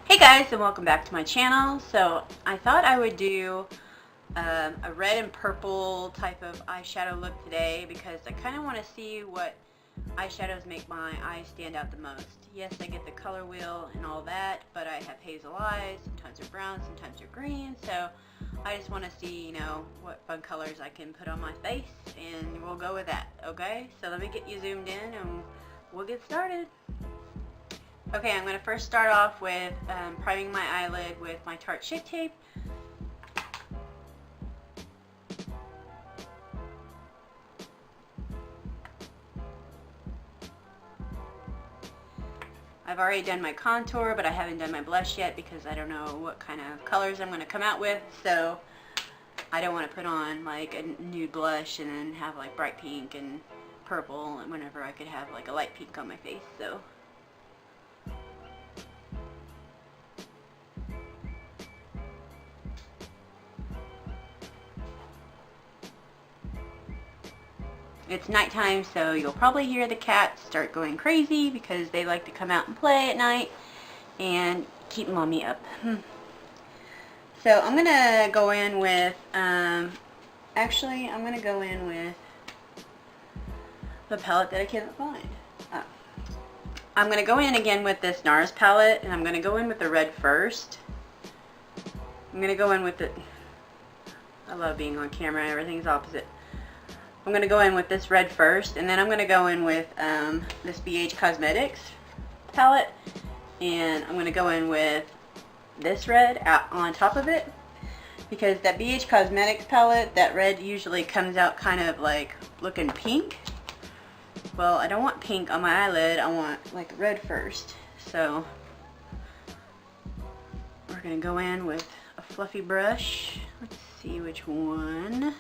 Hey guys, and welcome back to my channel. So I thought I would do a red and purple type of eyeshadow look today because I kind of want to see what eyeshadows make my eyes stand out the most. Yes, I get the color wheel and all that, but I have hazel eyes, sometimes they're brown, sometimes they're green, so I just want to see, what fun colors I can put on my face, and we'll go with that, okay? So let me get you zoomed in and we'll get started. Okay, I'm going to first start off with priming my eyelid with my Tarte Shape Tape. I've already done my contour, but I haven't done my blush yet because I don't know what kind of colors I'm going to come out with, so I don't want to put on like a nude blush and then have like bright pink and purple, and whenever I could have like a light pink on my face, so. It's nighttime, so you'll probably hear the cats start going crazy because they like to come out and play at night and keep mommy up. So I'm going to go in with, actually I'm going to go in with the palette that I can't find. I'm going to go in again with this NARS palette, and I'm going to go in with the red first. I'm going to go in with the, I love being on camera, everything's opposite. I'm going to go in with this red first, and then I'm going to go in with this BH Cosmetics palette, and I'm going to go in with this red on top of it, because that BH Cosmetics palette, that red usually comes out kind of like looking pink. Well, I don't want pink on my eyelid, I want like red first. So we're going to go in with a fluffy brush. Let's see which one.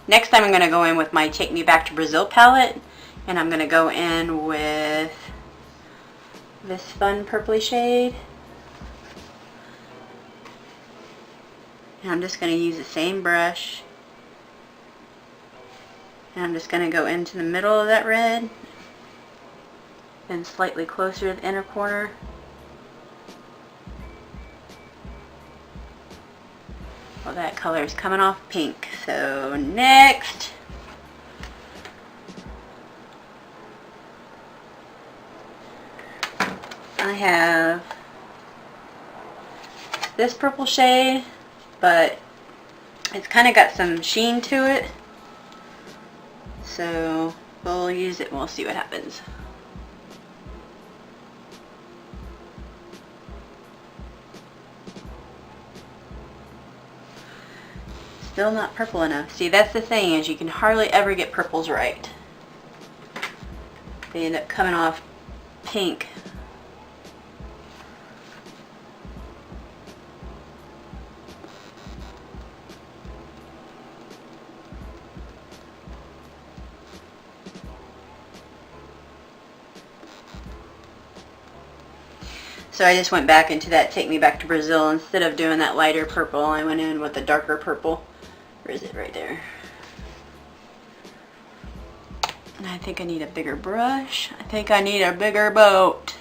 Next time I'm going to go in with my Take Me Back to Brazil palette, and I'm going to go in with this fun purpley shade. And I'm just going to use the same brush, and I'm just going to go into the middle of that red and slightly closer to the inner corner. Well, that color is coming off pink. So next, I have this purple shade, but it's kind of got some sheen to it. So we'll use it and we'll see what happens. Still not purple enough. See, that's the thing, is you can hardly ever get purples right. They end up coming off pink. So I just went back into that Take Me Back to Brazil. Instead of doing that lighter purple, I went in with the darker purple. Where is it? Right there. And I think I need a bigger brush. I think I need a bigger boat.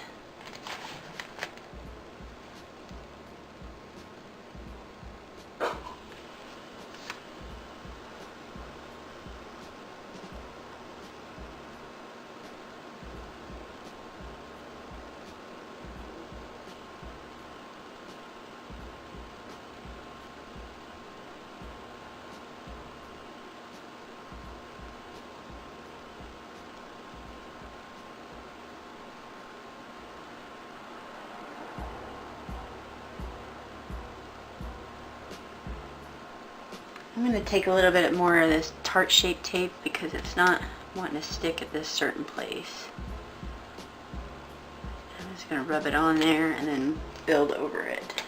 I'm going to take a little bit more of this Tarte Shape Tape because it's not wanting to stick at this certain place. I'm just going to rub it on there and then build over it.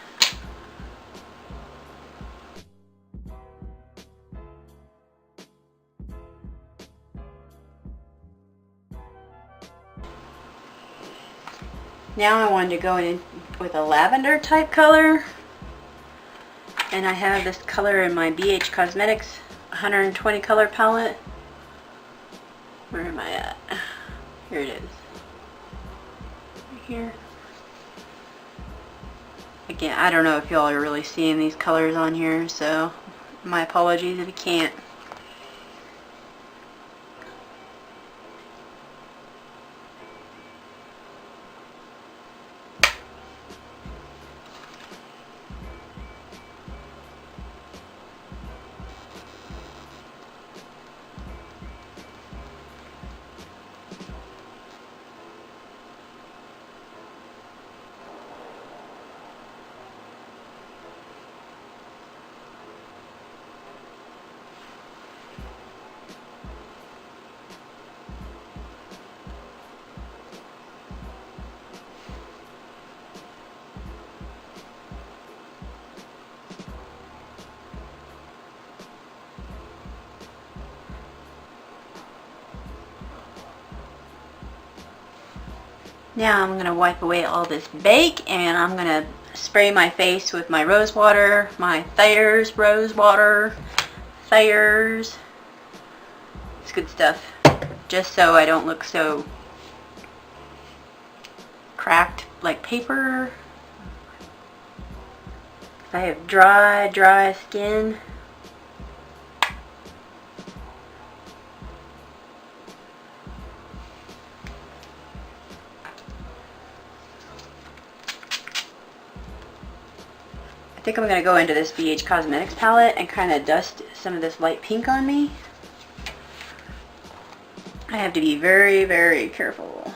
Now I wanted to go in with a lavender type color. And I have this color in my BH Cosmetics 120 color palette. Where am I at? Here it is. Right here. Again, I don't know if y'all are really seeing these colors on here, so my apologies if you can't. Now I'm going to wipe away all this bake, and I'm going to spray my face with my rose water, my Thayer's rose water. Thayer's. It's good stuff. Just so I don't look so cracked like paper. I have dry skin. I think I'm going to go into this BH Cosmetics palette and kind of dust some of this light pink on me. I have to be very, very careful.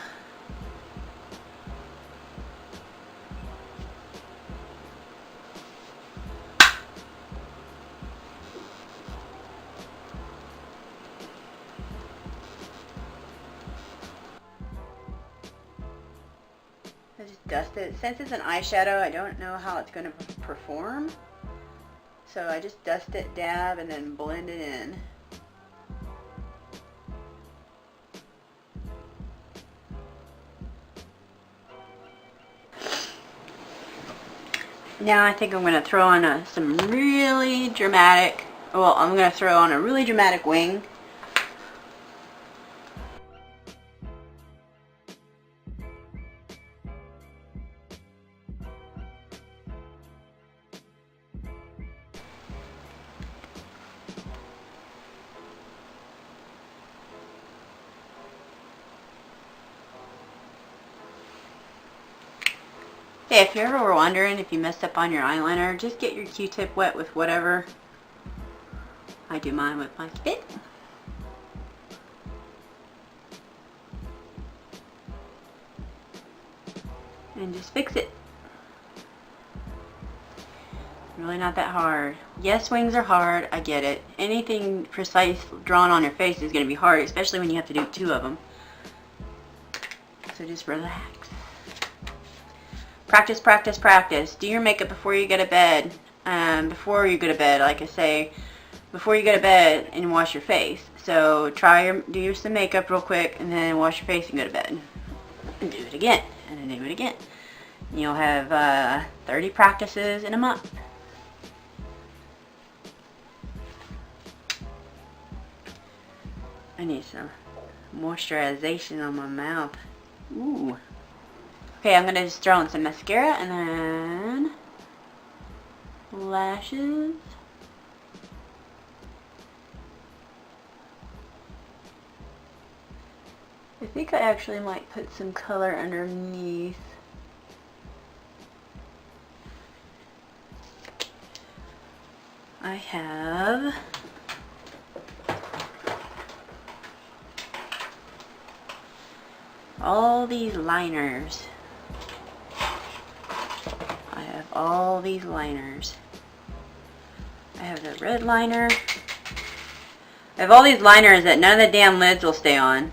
I just dust it. Since it's an eyeshadow, I don't know how it's going to perform. So I just dust it, dab, and then blend it in. Now I think I'm going to throw on some really dramatic, well, I'm going to throw on a really dramatic wing. Hey, if you ever were wondering if you messed up on your eyeliner, just get your Q-tip wet with whatever. I do mine with my spit. And just fix it. Really not that hard. Yes, wings are hard. I get it. Anything precise drawn on your face is going to be hard, especially when you have to do 2 of them. So just relax. Practice, practice, practice. Do your makeup before you go to bed. Like I say, before you go to bed and wash your face. So do some makeup real quick and then wash your face and go to bed. And do it again. And then do it again. You'll have 30 practices in a month. I need some moisturization on my mouth. Ooh. Okay, I'm going to just throw on some mascara and then lashes. I think I actually might put some color underneath. I have all these liners. I have all these liners. I have the red liner. I have all these liners that none of the damn lids will stay on.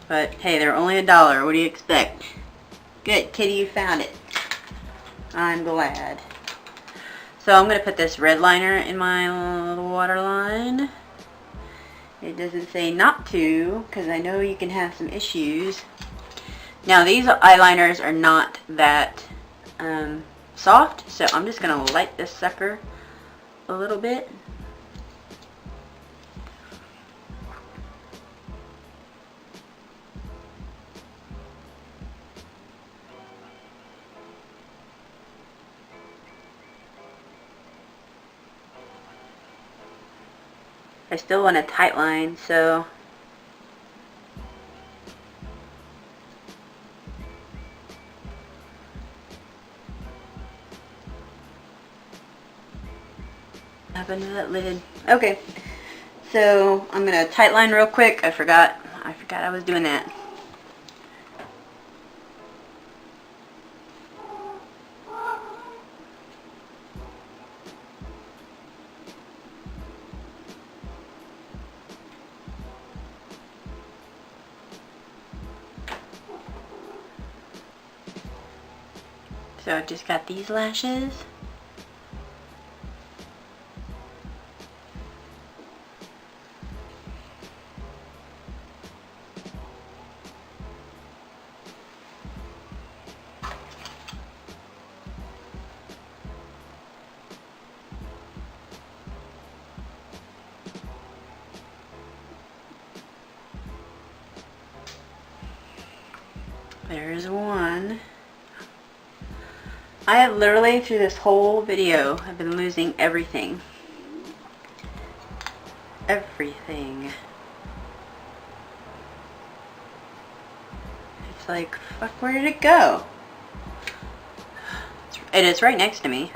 But hey, they're only $1. What do you expect? Good, Kitty, you found it. I'm glad. So I'm going to put this red liner in my little waterline. It doesn't say not to, because I know you can have some issues. Now these eyeliners are not that soft, so I'm just going to light this sucker a little bit. I still want a tight line, so what happened to that lid? Okay, so I'm gonna tight line real quick. I forgot I was doing that. So I've just got these lashes. There's one. I have literally, through this whole video, I've been losing everything. Everything. It's like, fuck, where did it go? It is right next to me.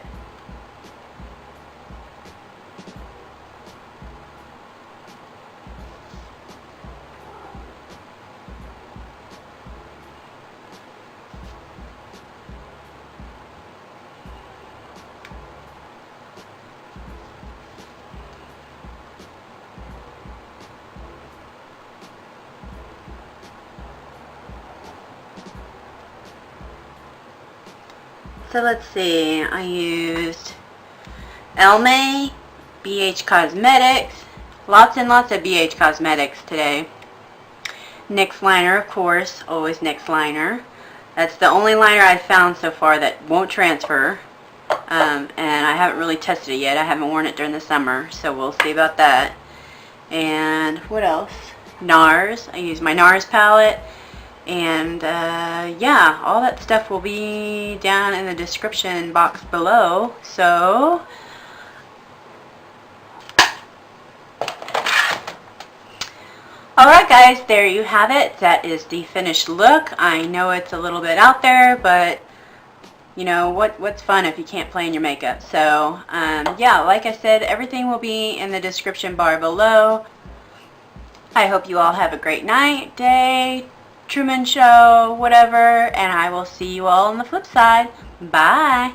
So let's see, I used Elme, BH Cosmetics, lots and lots of BH Cosmetics today. NYX liner, of course, always NYX liner. That's the only liner I've found so far that won't transfer. And I haven't really tested it yet. I haven't worn it during the summer, so we'll see about that. And what else? NARS. I use my NARS palette. And yeah, all that stuff will be down in the description box below. So alright guys, there you have it. That is the finished look. I know it's a little bit out there, but you know, what's fun if you can't play in your makeup? So yeah, like I said, everything will be in the description bar below. I hope you all have a great night, day, Truman Show, whatever, and I will see you all on the flip side. Bye!